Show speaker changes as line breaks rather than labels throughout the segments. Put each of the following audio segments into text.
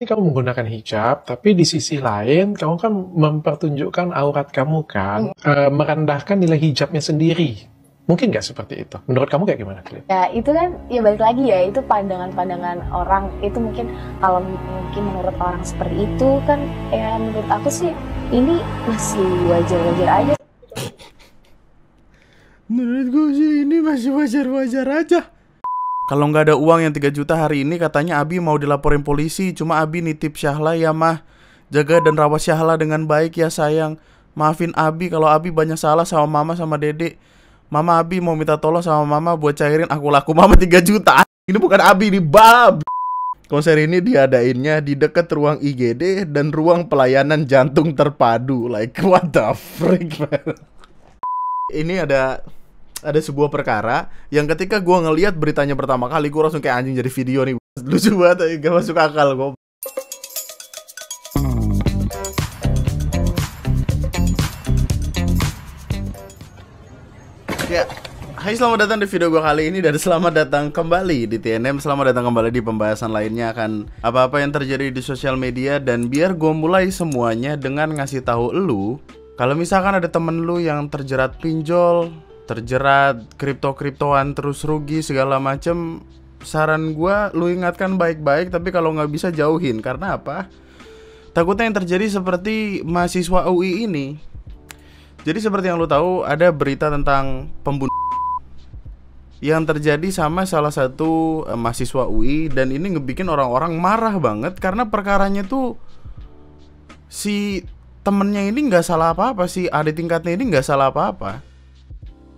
kamu menggunakan hijab, tapi di sisi lain kamu kan mempertunjukkan aurat kamu kan, merendahkan nilai hijabnya sendiri. Mungkin nggak seperti itu? Menurut kamu kayak gimana, Clint?
Ya itu kan ya balik lagi ya, itu pandangan-pandangan orang. Itu mungkin kalau mungkin menurut orang seperti itu kan, ya menurut aku sih ini masih wajar-wajar aja.
Menurut gue sih ini masih wajar-wajar aja. Kalau nggak ada uang yang 3 juta hari ini, katanya Abi mau dilaporin polisi. Cuma Abi nitip Syahla ya mah. Jaga dan rawat Syahla dengan baik ya sayang. Maafin Abi kalau Abi banyak salah sama mama sama dede. Mama Abi mau minta tolong sama mama buat cairin aku laku mama 3 juta. Ini bukan Abi, ini Bab. Konser ini diadainnya di dekat ruang IGD dan ruang pelayanan jantung terpadu. Like what the freak, man. Ini ada sebuah perkara yang ketika gue ngelihat beritanya pertama kali, gue langsung kayak anjing jadi video nih. Lucu banget, gak masuk akal gue. Ya, hai, selamat datang di video gue kali ini dan selamat datang kembali di TNM. Selamat datang kembali di pembahasan lainnya akan apa-apa yang terjadi di sosial media. Dan biar gue mulai semuanya dengan ngasih tahu lu, kalau misalkan ada temen lu yang terjerat pinjol, terjerat kripto-kriptoan terus rugi segala macem, saran gue lu ingatkan baik-baik, tapi kalau nggak bisa jauhin. Karena apa? Takutnya yang terjadi seperti mahasiswa UI ini. Jadi seperti yang lu tahu, ada berita tentang pembunuhan yang terjadi sama salah satu mahasiswa UI. Dan ini ngebikin orang-orang marah banget karena perkaranya tuh si temennya ini nggak salah apa-apa, si adik tingkatnya ini nggak salah apa-apa.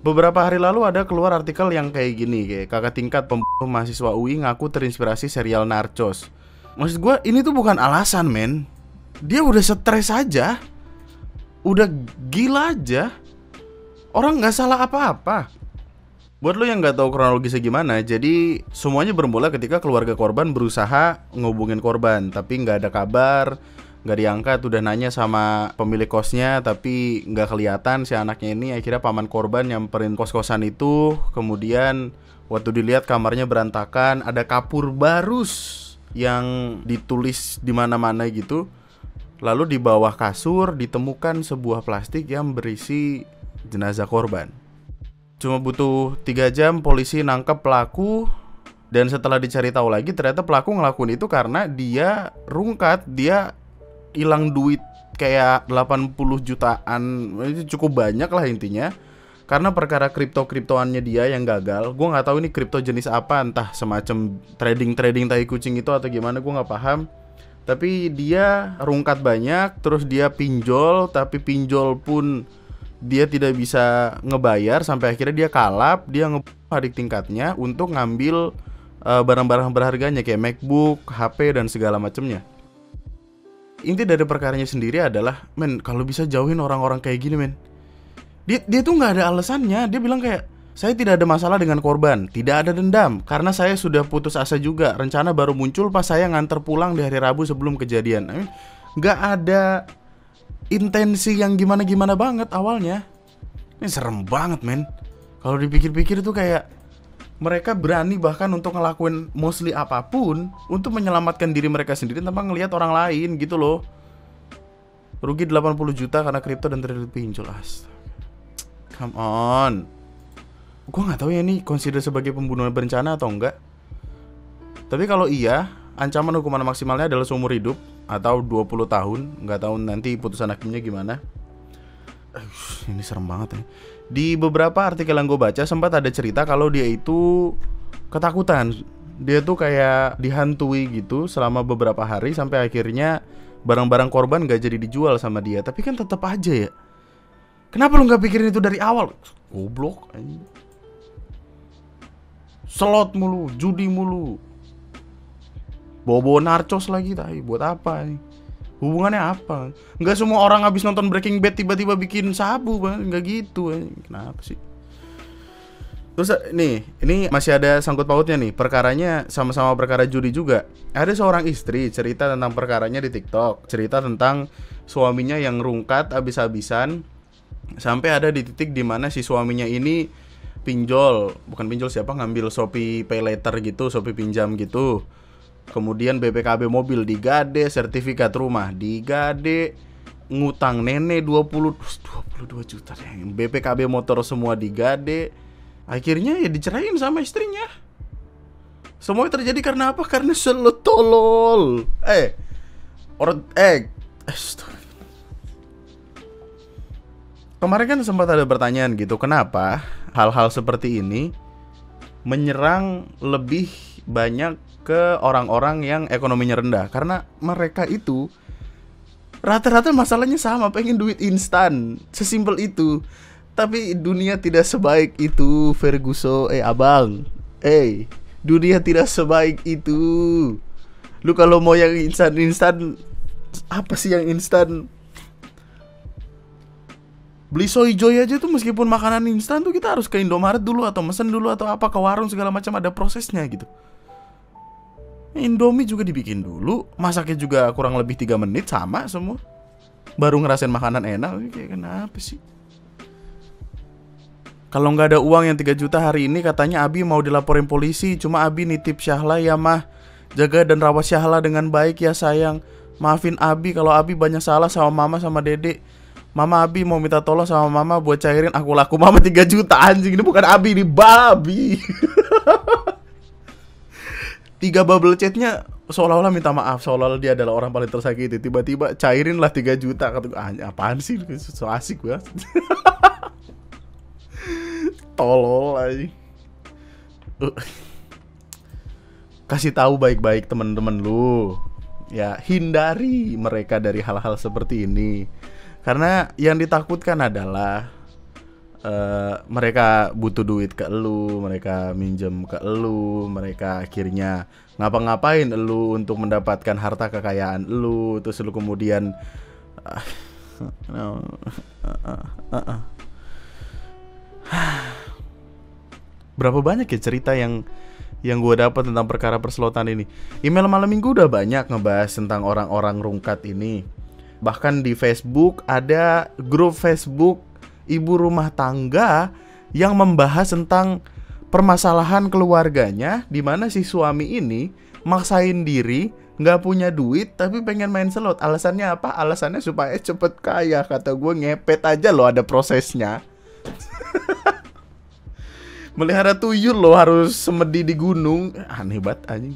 Beberapa hari lalu ada keluar artikel yang kayak gini, kayak kakak tingkat pembunuh mahasiswa UI ngaku terinspirasi serial Narcos. Maksud gue ini tuh bukan alasan, men. Dia udah stres aja, udah gila aja. Orang nggak salah apa-apa. Buat lo yang nggak tahu kronologisnya gimana, jadi semuanya bermula ketika keluarga korban berusaha ngehubungin korban, tapi nggak ada kabar, nggak diangkat. Udah nanya sama pemilik kosnya, tapi nggak kelihatan si anaknya ini. Akhirnya paman korban nyamperin kos-kosan itu. Kemudian waktu dilihat kamarnya berantakan, ada kapur barus yang ditulis di mana-mana gitu. Lalu di bawah kasur ditemukan sebuah plastik yang berisi jenazah korban. Cuma butuh 3 jam polisi nangkep pelaku. Dan setelah dicari tahu lagi, ternyata pelaku ngelakuin itu karena dia rungkat. Dia hilang duit kayak 80 jutaan. Itu cukup banyak lah intinya. Karena perkara kripto-kriptoannya dia yang gagal. Gue gak tahu ini kripto jenis apa. Entah semacam trading tai kucing itu atau gimana, gue gak paham. Tapi dia rungkat banyak, terus dia pinjol, tapi pinjol pun dia tidak bisa ngebayar. Sampai akhirnya dia kalap, dia ngebunuh adik tingkatnya untuk ngambil barang-barang berharganya kayak MacBook, HP, dan segala macamnya. Inti dari perkaranya sendiri adalah, men, kalau bisa jauhin orang-orang kayak gini, men. Dia tuh nggak ada alasannya. Dia bilang kayak, saya tidak ada masalah dengan korban, tidak ada dendam, karena saya sudah putus asa juga. Rencana baru muncul pas saya nganter pulang di hari Rabu sebelum kejadian. Nggak ada intensi yang gimana-gimana banget awalnya. Ini serem banget, men. Kalau dipikir-pikir tuh kayak mereka berani bahkan untuk ngelakuin mostly apapun untuk menyelamatkan diri mereka sendiri tanpa ngelihat orang lain gitu loh. Rugi 80 juta karena kripto dan terlilit pinjol. Astaga. Come on. Gue gak tahu ya ini consider sebagai pembunuhan berencana atau enggak. Tapi kalau iya, ancaman hukuman maksimalnya adalah seumur hidup atau 20 tahun. Gak tahu nanti putusan hakimnya gimana. Ini serem banget ya. Di beberapa artikel yang gue baca sempat ada cerita kalau dia itu ketakutan. Dia tuh kayak dihantui gitu selama beberapa hari sampai akhirnya barang-barang korban gak jadi dijual sama dia. Tapi kan tetap aja ya, kenapa lu gak pikirin itu dari awal? Goblok aja. Slot mulu, judi mulu, bawa-bawa narcos lagi, tai. Buat apa nih? Hubungannya apa? Nggak semua orang habis nonton Breaking Bad tiba-tiba bikin sabu, Bang. Nggak gitu. Kenapa sih? Terus nih, ini masih ada sangkut pautnya nih. Perkaranya sama-sama perkara judi juga. Ada seorang istri cerita tentang perkaranya di TikTok. Cerita tentang suaminya yang rungkat abis-abisan. Sampai ada di titik dimana si suaminya ini pinjol, bukan pinjol siapa, ngambil Shopee Pay Later gitu, Shopee pinjam gitu. Kemudian BPKB mobil digade, sertifikat rumah digade, ngutang nenek 22 juta deh. BPKB motor semua digade. Akhirnya ya diceraiin sama istrinya. Semua terjadi karena apa? Karena selalu tolol. Kemarin kan sempat ada pertanyaan gitu, kenapa hal-hal seperti ini menyerang lebih banyak ke orang-orang yang ekonominya rendah? Karena mereka itu rata-rata masalahnya sama, pengen duit instan, sesimpel itu. Tapi dunia tidak sebaik itu, Ferguson, abang. Dunia tidak sebaik itu. Lu kalau mau yang instan, apa sih yang instan? Beli soy joy aja tuh meskipun makanan instan tuh kita harus ke Indomaret dulu atau mesen dulu atau apa ke warung segala macam, ada prosesnya gitu. Indomie juga dibikin dulu, masaknya juga kurang lebih 3 menit sama semua. Baru ngerasain makanan enak, kayak kenapa sih? Kalau nggak ada uang yang 3 juta hari ini, katanya Abi mau dilaporin polisi. Cuma Abi nitip Syahla ya mah. Jaga dan rawat Syahla dengan baik ya sayang. Maafin Abi kalau Abi banyak salah sama mama sama dede. Mama Abi mau minta tolong sama mama buat cairin aku laku mama 3 juta. Anjing, ini bukan Abi, ini babi. 3 bubble chatnya seolah-olah minta maaf, seolah-olah dia adalah orang paling tersakiti. Tiba-tiba cairin lah 3 juta. Kata gue, apaan sih? So asik banget. Tolol aja. Kasih tahu baik-baik teman-teman lu. Ya, hindari mereka dari hal-hal seperti ini. Karena yang ditakutkan adalah mereka butuh duit ke elu, mereka minjem ke elu, mereka akhirnya ngapa-ngapain elu untuk mendapatkan harta kekayaan elu, terus lu kemudian berapa banyak ya cerita yang gue dapat tentang perkara perslotan ini. Email malam minggu udah banyak ngebahas tentang orang-orang rungkat ini. Bahkan di Facebook ada grup Facebook ibu rumah tangga yang membahas tentang permasalahan keluarganya, di mana si suami ini maksain diri nggak punya duit tapi pengen main slot. Alasannya apa? Alasannya supaya cepet kaya. Kata gue, ngepet aja loh ada prosesnya. Melihara tuyul lo harus semedi di gunung. Aneh banget anjing.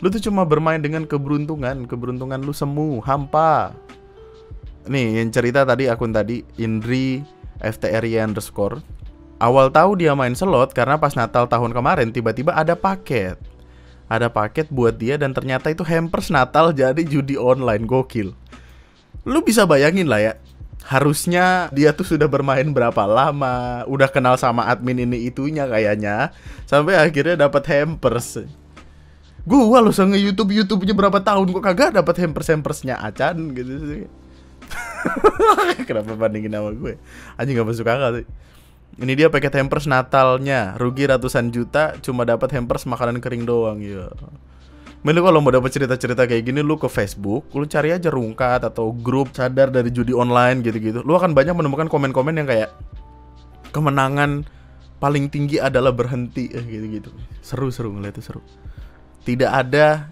Lu tuh cuma bermain dengan keberuntungan lu semu, hampa. Nih yang cerita tadi, akun tadi Indri FTRY_. Awal tahu dia main slot karena pas Natal tahun kemarin tiba-tiba ada paket. Ada paket buat dia dan ternyata itu hampers Natal jadi judi online. Gokil. Lu bisa bayangin lah ya. Harusnya dia tuh sudah bermain berapa lama, udah kenal sama admin ini itunya kayaknya, sampai akhirnya dapat hampers. Gua lo nge YouTube-nya berapa tahun kok kagak dapat hampersnya Acan gitu sih. Kenapa bandingin sama gue? Anjing gak masuk akal sih. Ini dia paket hampers Natalnya, rugi ratusan juta, cuma dapat hampers makanan kering doang ya. Men, lu kalau mau dapat cerita-cerita kayak gini, lu ke Facebook, lu cari aja rungkat atau grup sadar dari judi online gitu-gitu. Lu akan banyak menemukan komen-komen yang kayak kemenangan paling tinggi adalah berhenti gitu-gitu. Seru-seru ngeliatnya, seru. Tidak ada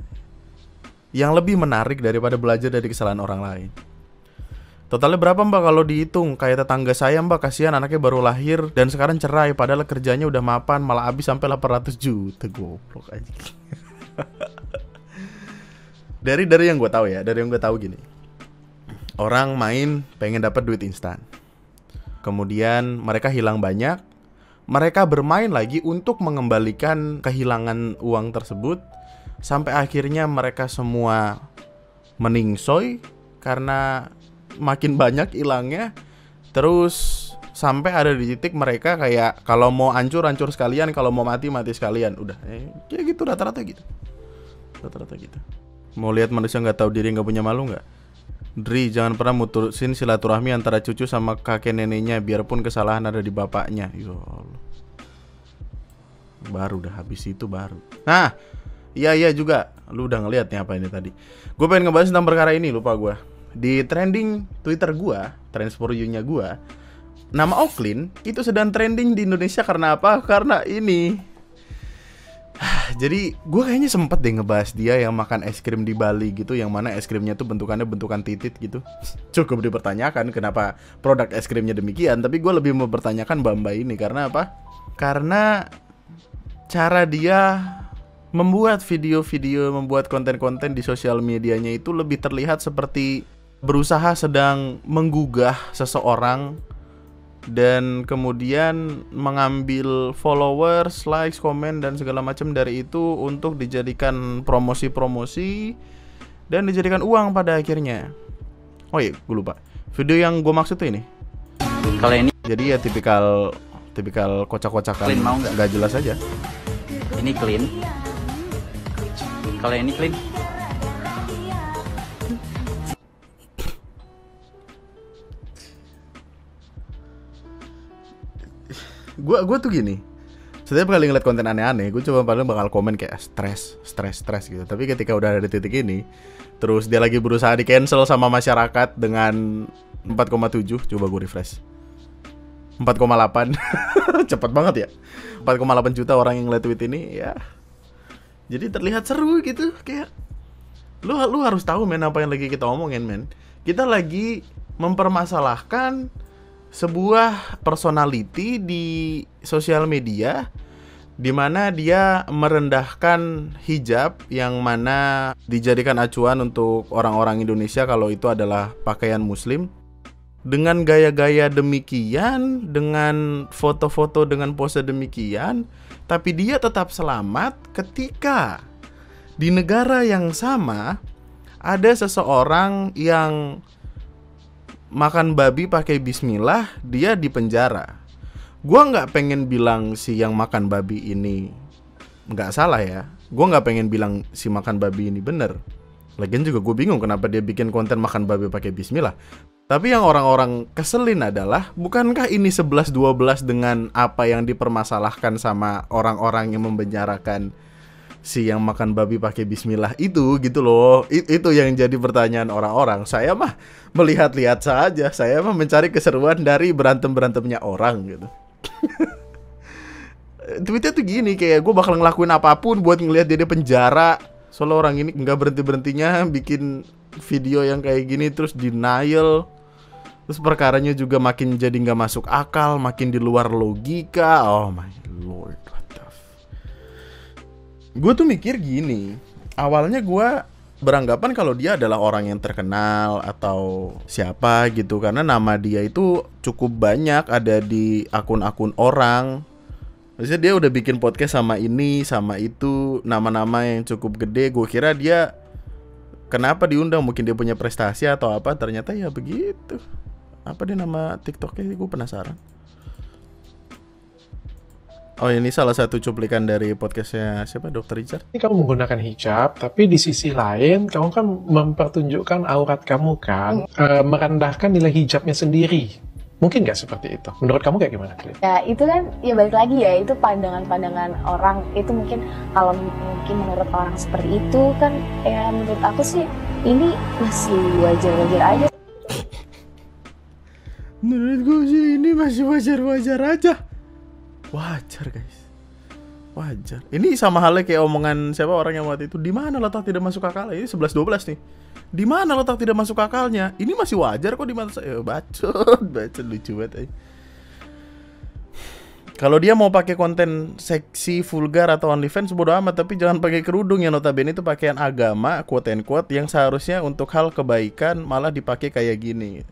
yang lebih menarik daripada belajar dari kesalahan orang lain. Totalnya berapa mbak kalau dihitung? Kayak tetangga saya mbak, kasihan anaknya baru lahir dan sekarang cerai, padahal kerjanya udah mapan, malah habis sampai 800 juta. Goblok aja. Dari yang gue tahu ya, dari yang gue tahu gini, orang main pengen dapat duit instan, kemudian mereka hilang banyak, mereka bermain lagi untuk mengembalikan kehilangan uang tersebut, sampai akhirnya mereka semua meningsoy karena makin banyak hilangnya, terus sampai ada di titik mereka kayak kalau mau hancur sekalian, kalau mau mati sekalian, udah kayak gitu, rata-rata gitu. Mau lihat manusia nggak tahu diri, nggak punya malu nggak? Dri, jangan pernah mutusin silaturahmi antara cucu sama kakek neneknya, biarpun kesalahan ada di bapaknya. Ya Allah. Baru dah habis itu baru. Nah, iya juga. Lu udah ngeliat nih apa ini tadi? Gue pengen ngebahas tentang perkara ini, lupa gue. Di trending Twitter gue, Trends for You-nya gue, nama Oklin itu sedang trending di Indonesia karena apa? Karena ini. Jadi gue kayaknya sempet deh ngebahas dia yang makan es krim di Bali gitu, yang mana es krimnya tuh bentukannya bentukan titit gitu. Cukup dipertanyakan kenapa produk es krimnya demikian. Tapi gue lebih mempertanyakan Mbak ini karena apa? Karena cara dia membuat video-video, membuat konten-konten di sosial medianya itu lebih terlihat seperti berusaha sedang menggugah seseorang dan kemudian mengambil followers, likes, komen dan segala macam dari itu untuk dijadikan promosi-promosi dan dijadikan uang pada akhirnya. Oh iya, gue lupa. Video yang gue maksud tuh ini.
Kalau ini
Jadi ya tipikal kocak-kocakan,
clean mau nggak?
nggak jelas aja.
Ini clean. Kalau ini clean.
Gue tuh gini, setiap kali ngeliat konten aneh-aneh, gue coba paling bakal komen kayak stres gitu. Tapi ketika udah ada di titik ini, terus dia lagi berusaha di cancel sama masyarakat dengan 4,7, coba gue refresh 4,8 cepet banget ya, 4,8 juta orang yang ngeliat tweet ini ya. Jadi terlihat seru gitu, kayak lu harus tahu men apa yang lagi kita omongin men. Kita lagi mempermasalahkan sebuah personality di sosial media di mana dia merendahkan hijab yang mana dijadikan acuan untuk orang-orang Indonesia kalau itu adalah pakaian muslim. Dengan gaya-gaya demikian, dengan foto-foto dengan pose demikian, tapi dia tetap selamat ketika di negara yang sama ada seseorang yang makan babi pakai bismillah, dia di penjara. Gua nggak pengen bilang si yang makan babi ini nggak salah ya. Gua nggak pengen bilang si makan babi ini bener. Lagian juga gue bingung kenapa dia bikin konten makan babi pakai bismillah. Tapi yang orang-orang keselin adalah, bukankah ini 11-12 dengan apa yang dipermasalahkan sama orang-orang yang membenjarakan si yang makan babi pakai bismillah itu gitu loh. Itu yang jadi pertanyaan orang-orang. Saya mah melihat-lihat saja. Saya mah mencari keseruan dari berantem-berantemnya orang gitu. Tweetnya tuh gini, kayak gue bakal ngelakuin apapun buat ngelihat dia di penjara. Soalnya orang ini nggak berhenti-berhentinya bikin video yang kayak gini, terus denial. Terus perkaranya juga makin jadi nggak masuk akal, makin di luar logika. Oh my lord, what the gue tuh mikir gini, awalnya gue beranggapan kalau dia adalah orang yang terkenal atau siapa gitu, karena nama dia itu cukup banyak ada di akun-akun orang. Maksudnya dia udah bikin podcast sama ini, sama itu, nama-nama yang cukup gede. Gue kira dia kenapa diundang, mungkin dia punya prestasi atau apa, ternyata ya begitu. Apa dia nama TikToknya, gue penasaran. Oh, ini salah satu cuplikan dari podcastnya siapa, Dr. Richard.
Ini kamu menggunakan hijab, tapi di sisi lain kamu kan mempertunjukkan aurat kamu kan, merendahkan nilai hijabnya sendiri. Mungkin nggak seperti itu? Menurut kamu kayak gimana, Clint?
Ya itu kan, ya balik lagi ya, itu pandangan-pandangan orang. Itu mungkin kalau mungkin menurut orang seperti itu kan, ya menurut aku sih ini masih wajar-wajar aja.
Menurut gue sih ini masih wajar-wajar aja. Wajar guys, wajar. Ini sama halnya kayak omongan siapa orang yang waktu itu, di mana letak tidak masuk akal. Ini 11-12 nih. Di mana letak tidak masuk akalnya? Ini masih wajar kok di mata saya. Bacot lucu banget. Kalau dia mau pakai konten seksi, vulgar atau OnlyFans bodo amat, tapi jangan pakai kerudung yang notabene itu pakaian agama, quote and quote, yang seharusnya untuk hal kebaikan malah dipakai kayak gini.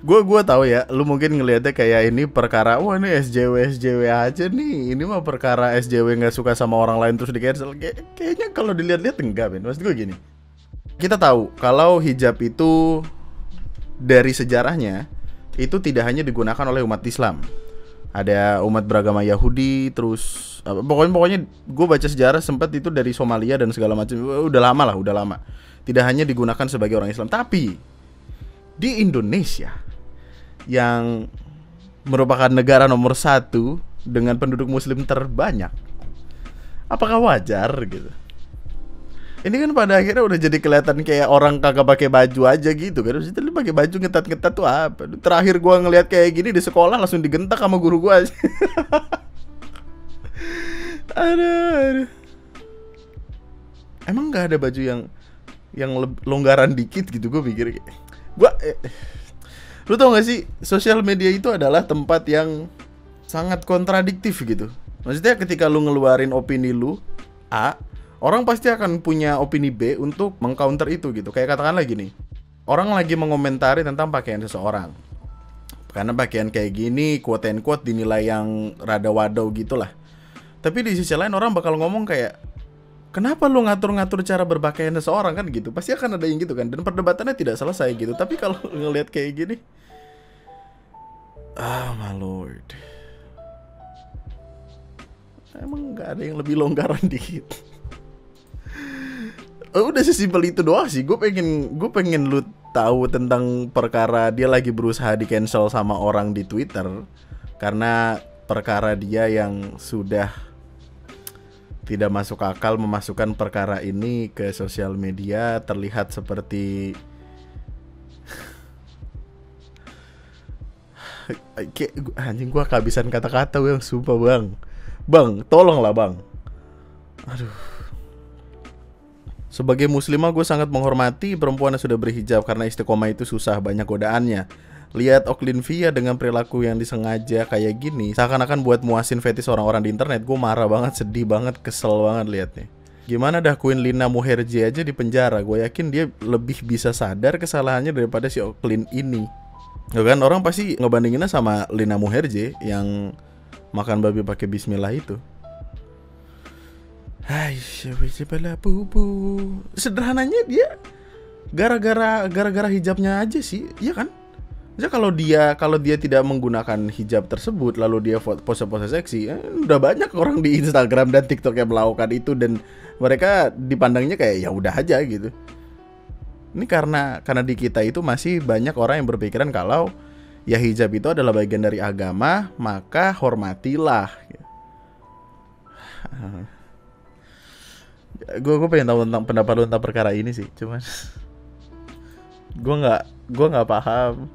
Gue tahu ya, lu mungkin ngelihatnya kayak ini perkara, wah ini SJW aja nih. Ini mah perkara SJW nggak suka sama orang lain terus di cancel. Kayaknya kalau dilihat-lihat enggak, men. Maksud gue gini. Kita tahu kalau hijab itu dari sejarahnya itu tidak hanya digunakan oleh umat Islam. Ada umat beragama Yahudi, terus pokoknya gue baca sejarah sempat itu dari Somalia dan segala macam. Udah lama. Tidak hanya digunakan sebagai orang Islam, tapi di Indonesia yang merupakan negara nomor 1 dengan penduduk muslim terbanyak, apakah wajar gitu? Ini kan pada akhirnya udah jadi kelihatan kayak orang kagak pakai baju aja gitu kan. Terus itu lu pakai baju ngetat-ngetat tuh apa? Terakhir gua ngelihat kayak gini di sekolah langsung digentak sama guru gua. Aduh. Emang nggak ada baju yang longgaran dikit gitu, gue pikir. Lu tau gak sih, sosial media itu adalah tempat yang sangat kontradiktif gitu. Maksudnya ketika lu ngeluarin opini lu A, orang pasti akan punya opini B untuk mengcounter itu gitu. Kayak katakanlah gini, orang lagi mengomentari tentang pakaian seseorang. Karena pakaian kayak gini, quote and quote, dinilai yang rada wadaw gitu lah. Tapi di sisi lain orang bakal ngomong kayak, kenapa lu ngatur-ngatur cara berpakaian seseorang kan gitu. Pasti akan ada yang gitu kan. Dan perdebatannya tidak selesai gitu. Tapi kalau ngelihat kayak gini, my lord, emang gak ada yang lebih longgaran dikit. Udah sesimpel itu doang sih. Gue pengen lu tahu tentang perkara dia lagi berusaha di cancel sama orang di Twitter karena perkara dia yang sudah tidak masuk akal memasukkan perkara ini ke sosial media, terlihat seperti anjing, gua kehabisan kata-kata yang sumpah bang, tolonglah bang. Aduh. Sebagai muslimah gue sangat menghormati perempuan yang sudah berhijab karena istiqomah itu susah, banyak godaannya. Lihat Oklin Via dengan perilaku yang disengaja kayak gini, seakan-akan buat muasin fetis orang-orang di internet. Gue marah banget, sedih banget, kesel banget liatnya. Gimana dah Queen Lina Muherje aja di penjara. Gue yakin dia lebih bisa sadar kesalahannya daripada si Oklin ini. Ya kan, orang pasti ngebandinginnya sama Lina Muherje yang makan babi pakai bismillah itu. Hai, sederhananya dia gara-gara hijabnya aja sih, iya kan? Jadi kalau dia tidak menggunakan hijab tersebut lalu dia pose-pose seksi, udah banyak orang di Instagram dan TikTok yang melakukan itu dan mereka dipandangnya kayak ya udah aja gitu. Ini karena di kita itu masih banyak orang yang berpikiran kalau ya hijab itu adalah bagian dari agama, maka hormatilah. Gue pengen tahu tentang pendapat lu tentang perkara ini sih, cuman gue nggak paham.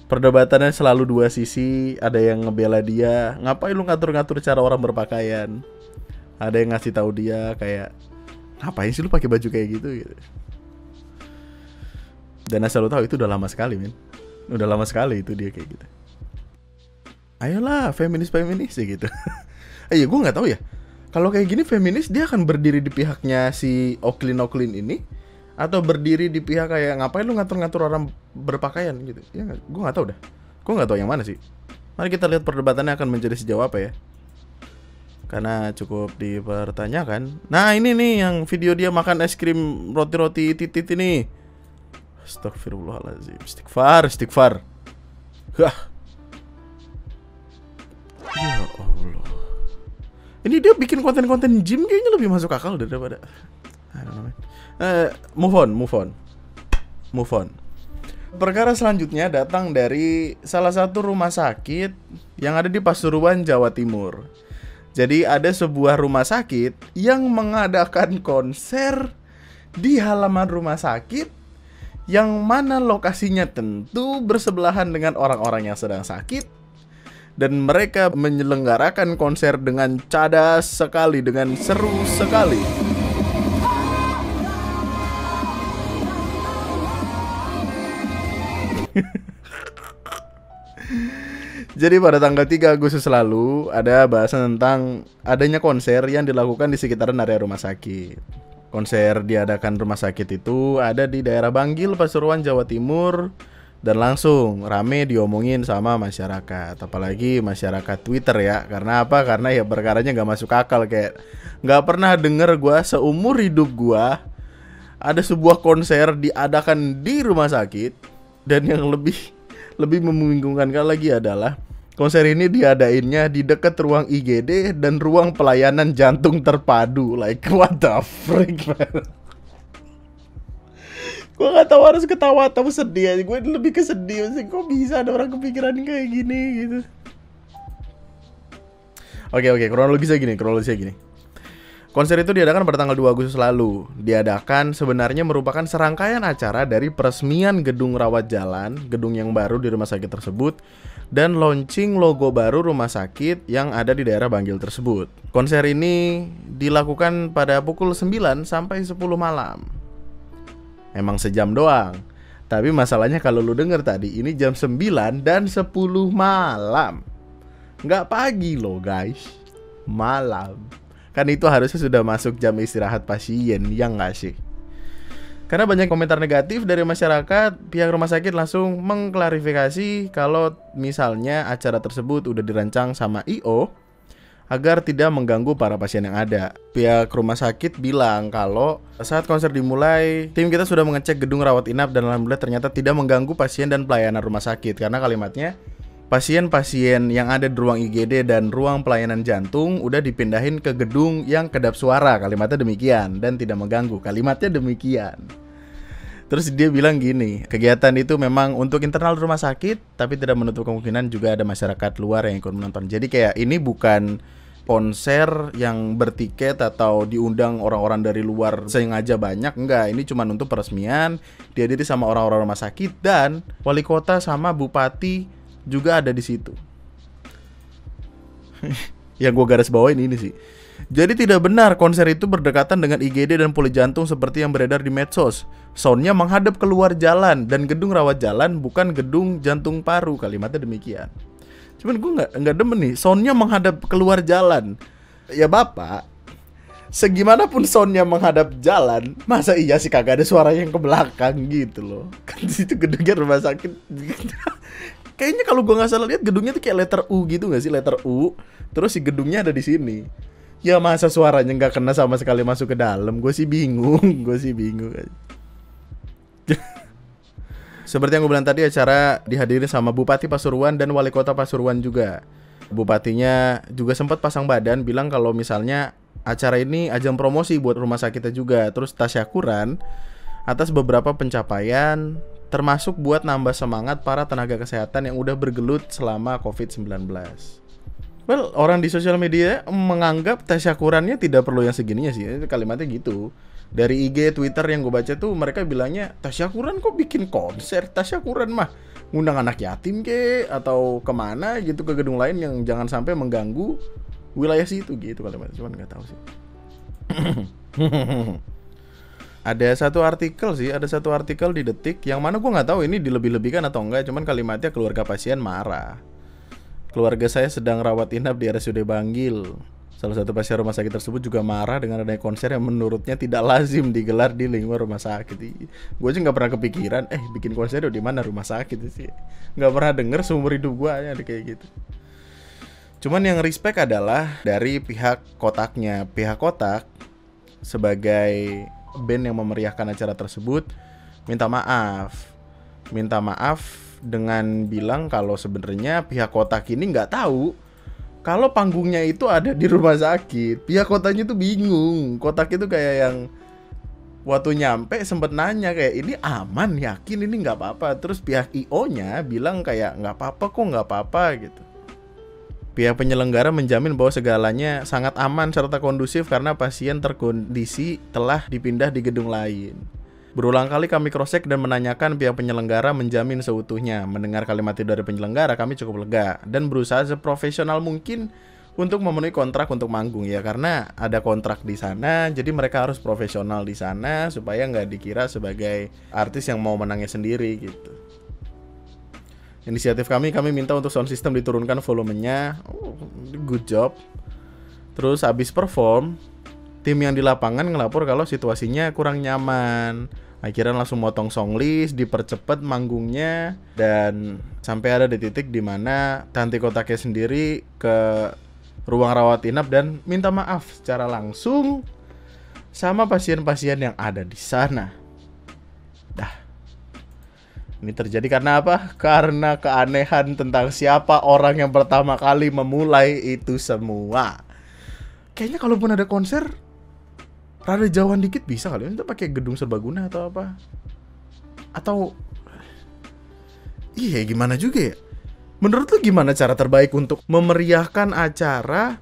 Perdebatannya selalu dua sisi, ada yang ngebela dia, ngapain lu ngatur-ngatur cara orang berpakaian, ada yang ngasih tahu dia kayak ngapain sih lu pakai baju kayak gitu. Dan asal lu tahu itu udah lama sekali, men, udah lama sekali itu dia kayak gitu. Ayolah feminis sih gitu. Iya, gue nggak tahu ya. Kalau kayak gini feminis dia akan berdiri di pihaknya si Oklin ini atau berdiri di pihak kayak ngapain lu ngatur-ngatur orang berpakaian gitu. Ya gue nggak tahu dah. Gue nggak tahu yang mana sih. Mari kita lihat perdebatannya akan menjadi sejauh apa ya. Karena cukup dipertanyakan. Nah, ini nih yang video dia makan es krim roti-roti titit ini. Astagfirullahaladzim. Istighfar. Hah. Ya Allah. Ini dia bikin konten-konten gym kayaknya lebih masuk akal daripada move on. Perkara selanjutnya datang dari salah satu rumah sakit yang ada di Pasuruan, Jawa Timur. Jadi ada sebuah rumah sakit yang mengadakan konser di halaman rumah sakit yang mana lokasinya tentu bersebelahan dengan orang-orang yang sedang sakit. Dan mereka menyelenggarakan konser dengan cadas sekali, dengan seru sekali. Jadi pada tanggal 3 Agustus lalu ada bahasan tentang adanya konser yang dilakukan di sekitaran area rumah sakit. Konser diadakan rumah sakit itu ada di daerah Banggil, Pasuruan, Jawa Timur. Dan langsung rame diomongin sama masyarakat. Apalagi masyarakat Twitter ya. Karena apa? Karena ya perkaranya gak masuk akal. Kayak gak pernah denger gue seumur hidup gue ada sebuah konser diadakan di rumah sakit. Dan yang lebih membingungkan lagi adalah konser ini diadainnya di dekat ruang IGD dan ruang pelayanan jantung terpadu. Like what the freak, man? Gue gak tahu harus ketawa atau sedih aja. Gue lebih kesedih sih. Kok bisa ada orang kepikiran kayak gini gitu. Oke, kronologisnya gini. Konser itu diadakan pada tanggal 2 Agustus lalu. Diadakan sebenarnya merupakan serangkaian acara dari peresmian gedung rawat jalan, gedung yang baru di rumah sakit tersebut, dan launching logo baru rumah sakit yang ada di daerah Banggil tersebut. Konser ini dilakukan pada pukul 9 sampai 10 malam. Emang sejam doang. Tapi masalahnya kalau lu denger tadi, ini jam 9 dan 10 malam. Nggak pagi loh guys, malam. Kan itu harusnya sudah masuk jam istirahat pasien, ya nggak sih? Karena banyak komentar negatif dari masyarakat, pihak rumah sakit langsung mengklarifikasi kalau misalnya acara tersebut udah dirancang sama I.O. agar tidak mengganggu para pasien yang ada. Pihak rumah sakit bilang kalau saat konser dimulai, tim kita sudah mengecek gedung rawat inap dan alhamdulillah ternyata tidak mengganggu pasien dan pelayanan rumah sakit. Karena kalimatnya, pasien-pasien yang ada di ruang IGD dan ruang pelayanan jantung udah dipindahin ke gedung yang kedap suara. Kalimatnya demikian, dan tidak mengganggu. Kalimatnya demikian. Terus dia bilang gini, kegiatan itu memang untuk internal rumah sakit, tapi tidak menutup kemungkinan juga ada masyarakat luar yang ikut menonton. Jadi kayak ini bukan konser yang bertiket atau diundang orang-orang dari luar sengaja banyak. Enggak, ini cuma untuk peresmian, dihadiri sama orang-orang rumah sakit, dan wali kota sama bupati juga ada di situ. Yang gue garis bawain ini sih. Jadi tidak benar konser itu berdekatan dengan IGD dan poli jantung seperti yang beredar di medsos. Soundnya menghadap keluar jalan dan gedung rawat jalan bukan gedung jantung paru. Kalimatnya demikian. Cuman gue nggak demen nih. Soundnya menghadap keluar jalan. Ya bapak, segimanapun soundnya menghadap jalan, masa iya sih kagak ada suara yang ke belakang gitu loh. Kan itu gedungnya rumah sakit. Kayaknya kalau gue nggak salah lihat gedungnya tuh kayak letter U gitu nggak sih, letter U. Terus si gedungnya ada di sini. Ya masa suaranya nggak kena sama sekali masuk ke dalam. Gue sih bingung. Seperti yang gue bilang tadi, acara dihadiri sama Bupati Pasuruan dan Wali Kota Pasuruan juga. Bupatinya juga sempat pasang badan bilang kalau misalnya acara ini ajang promosi buat rumah sakitnya juga. Terus tasyakuran atas beberapa pencapaian, termasuk buat nambah semangat para tenaga kesehatan yang udah bergelut selama COVID-19. Well, orang di sosial media menganggap tasyakurannya tidak perlu yang segininya sih. Kalimatnya gitu. Dari IG, Twitter yang gue baca tuh mereka bilangnya, tasyakuran kok bikin konser? Tasyakuran mah ngundang anak yatim ke atau kemana gitu, ke gedung lain yang jangan sampai mengganggu wilayah situ gitu kalimatnya. Cuman nggak tahu sih. Ada satu artikel di Detik yang mana gue nggak tahu ini dilebih-lebihkan atau enggak, cuman kalimatnya keluarga pasien marah. Keluarga saya sedang rawat inap di RSUD Banggil. Salah satu pasien rumah sakit tersebut juga marah dengan adanya konser yang menurutnya tidak lazim digelar di lingkungan rumah sakit. Gue aja nggak pernah kepikiran, bikin konser di mana rumah sakit sih. Nggak pernah denger seumur hidup gue ada kayak gitu. Cuman yang respect adalah dari pihak kotaknya. Pihak kotak sebagai band yang memeriahkan acara tersebut minta maaf dengan bilang kalau sebenarnya pihak kotak ini nggak tahu kalau panggungnya itu ada di rumah sakit. Pihak kotanya tuh bingung. Kotak itu kayak yang waktu nyampe sempet nanya kayak, ini aman, yakin ini nggak apa-apa. Terus pihak IO-nya bilang kayak nggak apa-apa gitu. Pihak penyelenggara menjamin bahwa segalanya sangat aman serta kondusif karena pasien terkondisi telah dipindah di gedung lain. Berulang kali kami cross-check dan menanyakan, pihak penyelenggara menjamin seutuhnya. Mendengar kalimat itu dari penyelenggara, kami cukup lega dan berusaha seprofesional mungkin untuk memenuhi kontrak untuk manggung ya, karena ada kontrak di sana, jadi mereka harus profesional di sana supaya nggak dikira sebagai artis yang mau menangnya sendiri gitu. Inisiatif kami minta untuk sound system diturunkan volumenya. Good job. Terus habis perform, tim yang di lapangan ngelapor kalau situasinya kurang nyaman. Akhirnya langsung motong song list, dipercepat manggungnya, dan sampai ada di titik dimana Tanti Kotaknya sendiri ke ruang rawat inap dan minta maaf secara langsung sama pasien-pasien yang ada di sana. Ini terjadi karena apa? Karena keanehan tentang siapa orang yang pertama kali memulai itu semua. Kayaknya kalaupun ada konser rada jauhan dikit bisa kali ya, kita pakai gedung serbaguna atau apa? Atau iya gimana juga ya? Menurut lu gimana cara terbaik untuk memeriahkan acara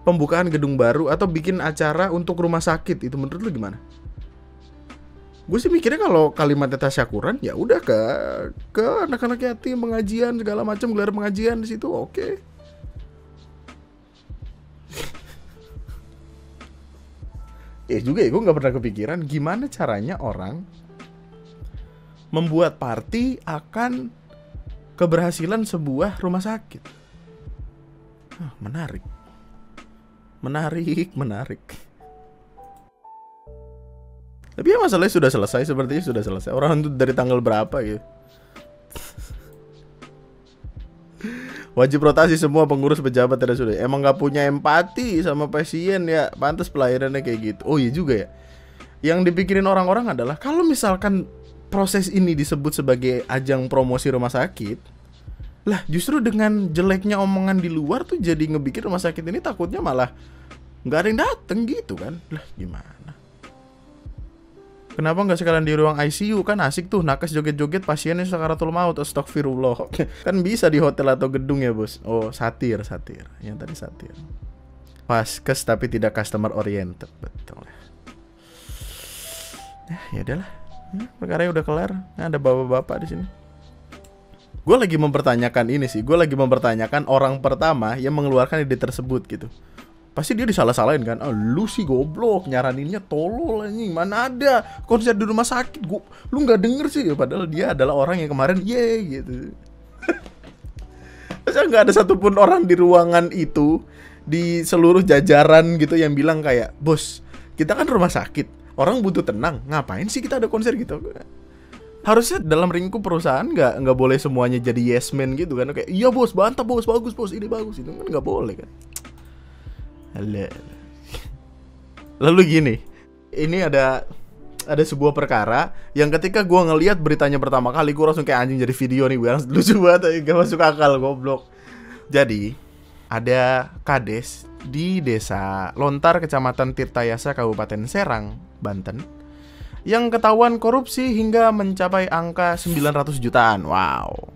pembukaan gedung baru atau bikin acara untuk rumah sakit, itu menurut lu gimana? Gue sih mikirnya kalau kalimatnya tasyakuran ya udah ke anak-anak yatim, pengajian segala macam, gelar pengajian di situ, oke. Juga ya, gue nggak pernah kepikiran gimana caranya orang membuat party akan keberhasilan sebuah rumah sakit. Menarik. Tapi ya masalahnya sudah selesai, sepertinya sudah selesai. Orang itu dari tanggal berapa gitu. Wajib rotasi semua pengurus pejabat dan sudah. Emang gak punya empati sama pasien ya, pantas pelayanannya kayak gitu. Oh iya juga ya. Yang dipikirin orang-orang adalah kalau misalkan proses ini disebut sebagai ajang promosi rumah sakit, lah justru dengan jeleknya omongan di luar tuh jadi ngebikin rumah sakit ini takutnya malah nggak ada yang dateng gitu kan. Lah gimana? Kenapa nggak sekalian di ruang ICU, kan asik tuh, nakes joget-joget pasiennya sakaratul maut, astagfirullah. Kan bisa di hotel atau gedung ya bos. Oh satir, yang tadi satir. Paskes tapi tidak customer oriented, betul. Ya udahlah, perkaranya udah kelar. Ada bapak-bapak di sini. Gue lagi mempertanyakan ini sih, orang pertama yang mengeluarkan ide tersebut gitu. Pasti dia disalah-salahin kan. Lu sih goblok, nyaraninnya tolol anjing. Mana ada konser di rumah sakit. Lu gak denger sih. Padahal dia adalah orang yang kemarin gitu. Masa gak ada satupun orang di ruangan itu, di seluruh jajaran gitu, yang bilang kayak, bos, kita kan rumah sakit, orang butuh tenang, ngapain sih kita ada konser gitu. Harusnya dalam lingkup perusahaan nggak boleh semuanya jadi yes man gitu kan. Kayak, iya bos, bantap bos, bagus bos, ini bagus. Itu kan nggak boleh kan. Lalu gini, ini ada sebuah perkara yang ketika gue ngelihat beritanya pertama kali, gue langsung kayak anjing, jadi video nih, gue lucu banget, gak masuk akal, goblok. Jadi ada kades di desa Lontar, kecamatan Tirtayasa, Kabupaten Serang, Banten, yang ketahuan korupsi hingga mencapai angka 900 jutaan. Wow,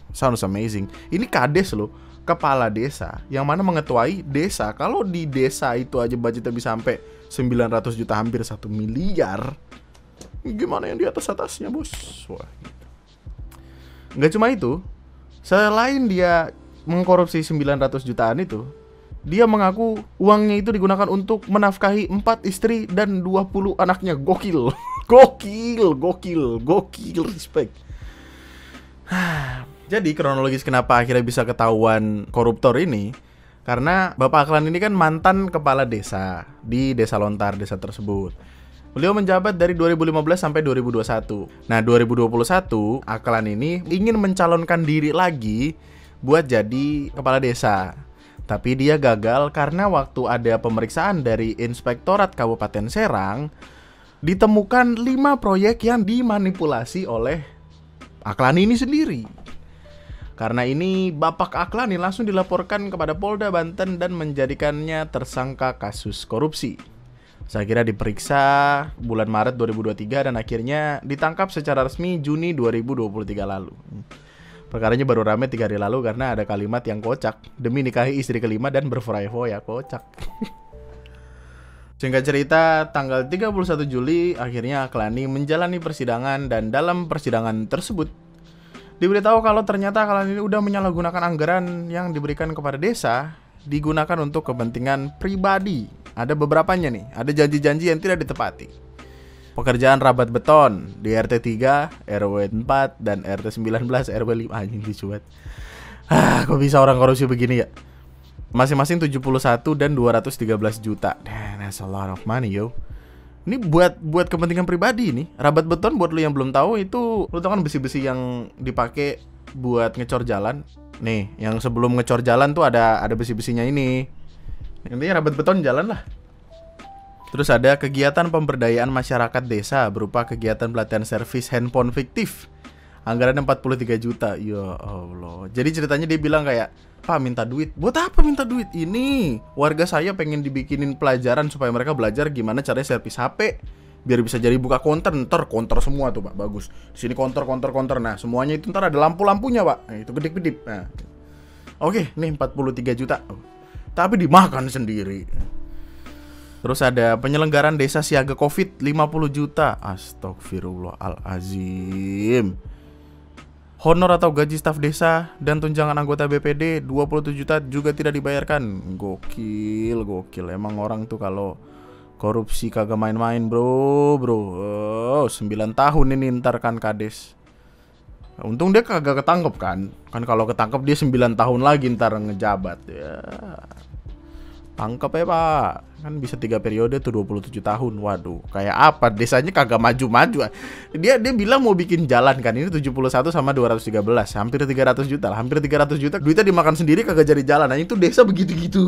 sounds amazing. Ini kades loh, kepala desa yang mana mengetuai desa. Kalau di desa itu aja budgetnya bisa sampai 900 juta, hampir 1 miliar. Gimana yang di atas-atasnya bos? Wah, gitu. Nggak cuma itu, selain dia mengkorupsi 900 jutaan itu, dia mengaku uangnya itu digunakan untuk menafkahi 4 istri dan 20 anaknya. Gokil. Respect. Jadi kronologis kenapa akhirnya bisa ketahuan koruptor ini, karena Bapak Aklan ini kan mantan kepala desa di Desa Lontar, desa tersebut. Beliau menjabat dari 2015 sampai 2021. Nah, 2021 Aklan ini ingin mencalonkan diri lagi buat jadi kepala desa. Tapi dia gagal karena waktu ada pemeriksaan dari Inspektorat Kabupaten Serang, ditemukan 5 proyek yang dimanipulasi oleh Aklan ini sendiri. Karena ini, Bapak Aklani langsung dilaporkan kepada Polda Banten dan menjadikannya tersangka kasus korupsi. Saya kira diperiksa bulan Maret 2023 dan akhirnya ditangkap secara resmi Juni 2023 lalu. Perkaranya baru rame 3 hari lalu karena ada kalimat yang kocak. Demi nikahi istri kelima dan berfoya-foya, kocak. Singkat cerita, tanggal 31 Juli akhirnya Aklani menjalani persidangan, dan dalam persidangan tersebut diberitahu kalau ternyata Aklani ini udah menyalahgunakan anggaran yang diberikan kepada desa, digunakan untuk kepentingan pribadi. Ada beberapanya nih, ada janji-janji yang tidak ditepati. Pekerjaan rabat beton di RT 3, RW 4, dan RT 19, RW 5. Anjing dicuat. Kok bisa orang korupsi begini ya? Masing-masing 71 dan 213 juta. That's a lot of money, yo. Ini buat kepentingan pribadi nih. Rabat beton, buat lu yang belum tahu, itu lu tahu kan besi-besi yang dipakai buat ngecor jalan. Nih, yang sebelum ngecor jalan tuh ada besi-besinya ini. Intinya rabat beton jalan lah. Terus ada kegiatan pemberdayaan masyarakat desa berupa kegiatan pelatihan servis handphone fiktif. Anggarannya 43 juta. Ya Allah. Jadi ceritanya dia bilang kayak, "Pak, minta duit." "Buat apa minta duit?" "Ini warga saya pengen dibikinin pelajaran supaya mereka belajar gimana caranya servis HP biar bisa jadi buka konter." Ntar konter semua tuh Pak, bagus. Di sini konter. Nah, semuanya itu ntar ada lampu-lampunya Pak. Nah, itu kedip-kedip. Nah. Oke, nih 43 juta. tapi dimakan sendiri. Terus ada penyelenggaraan desa siaga Covid 50 juta. Astagfirullahalazim. Honor atau gaji staf desa dan tunjangan anggota BPD 27 juta juga tidak dibayarkan. Gokil. Emang orang tuh kalau korupsi kagak main-main, bro. 9 tahun ini ntar kan kades. Untung dia kagak ketangkep kan. Kan kalau ketangkep dia 9 tahun lagi ntar ngejabat ya. Tangkep ya pak. Kan bisa 3 periode tuh 27 tahun. Waduh, kayak apa? Desanya kagak maju-maju. Dia bilang mau bikin jalan kan. Ini 71 sama 213. Hampir 300 juta lah. Hampir 300 juta. Duitnya dimakan sendiri kagak jadi jalan. Nah itu desa begitu-gitu.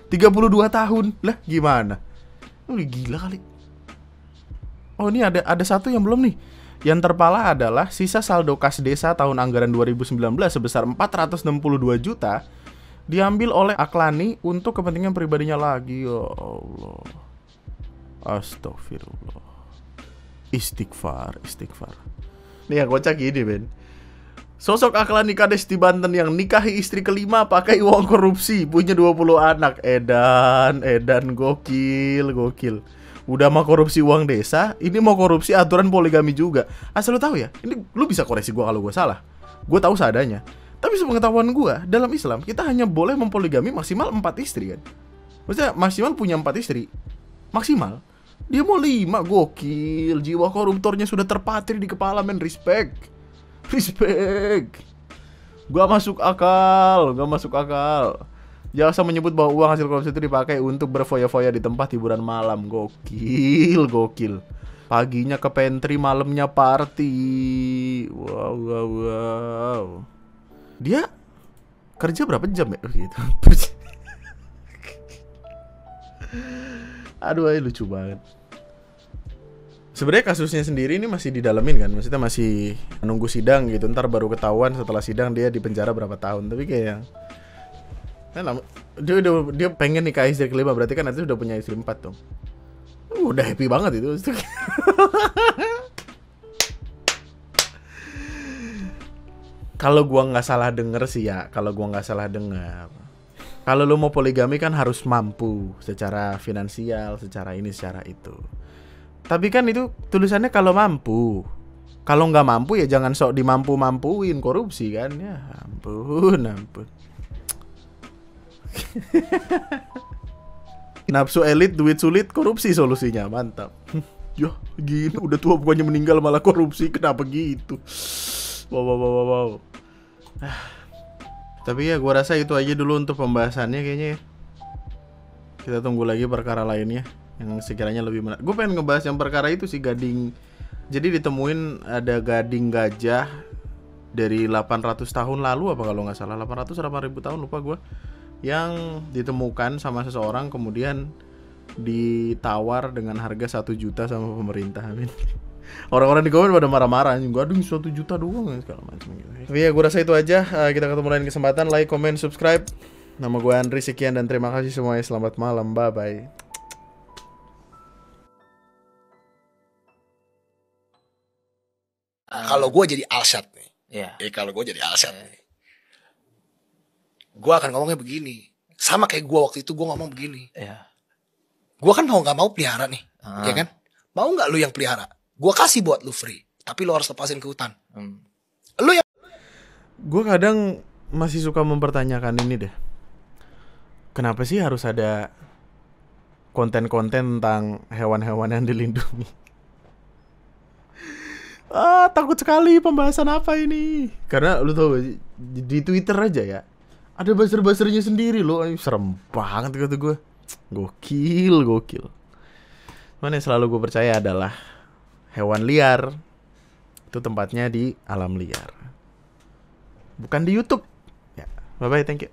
32 tahun. Lah gimana? Lu gila kali. Oh ini ada satu yang belum nih. Yang terpala adalah sisa saldo kas desa tahun anggaran 2019 sebesar 462 juta diambil oleh Aklani untuk kepentingan pribadinya lagi. Ya Allah. Astagfirullah. Istighfar. Nih yang kocak gini, Ben. Sosok Aklani kades di Banten yang nikahi istri kelima pakai uang korupsi, punya 20 anak. Edan gokil. Udah mau korupsi uang desa, ini mau korupsi aturan poligami juga. Asal lu tahu ya, ini lu bisa koreksi gua kalau gua salah. Gua tahu seadanya. Tapi sepengetahuan gue, dalam Islam kita hanya boleh mempoligami maksimal 4 istri kan. Maksudnya maksimal punya 4 istri. Maksimal. Dia mau 5, gokil. Jiwa koruptornya sudah terpatri di kepala, men. Respect. Gak masuk akal. Jaksa menyebut bahwa uang hasil korupsi itu dipakai untuk berfoya-foya di tempat hiburan malam. Gokil. Paginya ke pantry, malamnya party. Wow. Dia kerja berapa jam ya gitu. Aduh, lucu banget. Sebenarnya kasusnya sendiri ini masih didalamin kan, maksudnya masih nunggu sidang gitu. Ntar baru ketahuan setelah sidang dia di penjara berapa tahun. Tapi kayak dia pengen nikah istri kelima, berarti kan nanti udah punya istri 4 dong. Udah happy banget itu. Kalau gua nggak salah denger sih ya, kalau lu mau poligami kan harus mampu secara finansial, secara ini, secara itu. Tapi kan itu tulisannya kalau mampu. Kalau nggak mampu ya jangan sok dimampu-mampuin korupsi kan. Ya ampun. Nafsu elit, duit sulit, korupsi solusinya. Mantap. Ya gini udah tua bukannya meninggal malah korupsi, kenapa gitu? Wow. Tapi ya gue rasa itu aja dulu untuk pembahasannya kayaknya ya. Kita tunggu lagi perkara lainnya yang sekiranya lebih menarik. Gue pengen ngebahas yang perkara itu sih, gading. Jadi ditemuin ada gading gajah dari 800 tahun lalu apa kalau nggak salah, 800 atau 8.000 tahun lupa gue, yang ditemukan sama seseorang kemudian ditawar dengan harga 1 juta sama pemerintah. Orang-orang di komen pada marah-marah, gading 1 juta doang segala macam gitu. Tapi ya gue rasa itu aja. Kita ketemu lain kesempatan. Like, comment, subscribe. Nama gue Andri, sekian dan terima kasih semuanya. Selamat malam, bye-bye.
Kalau gue jadi Alshad nih, kalau gue jadi Alshad nih, gue akan ngomongnya begini. Sama kayak gue waktu itu gue ngomong begini. Gue kan mau nggak mau pelihara nih, ya kan? Mau nggak lu yang pelihara? Gue kasih buat lu free, tapi lu harus lepasin ke hutan. Lu yang...
Gue kadang masih suka mempertanyakan ini deh. Kenapa sih harus ada konten-konten tentang hewan-hewan yang dilindungi? Takut sekali pembahasan apa ini. Karena lu tau gak, di Twitter aja ya ada buzzer-buzzernya sendiri loh. Serem banget kata gue. Gokil. Mana yang selalu gue percaya adalah hewan liar itu tempatnya di alam liar, bukan di YouTube. Ya, bye bye, thank you.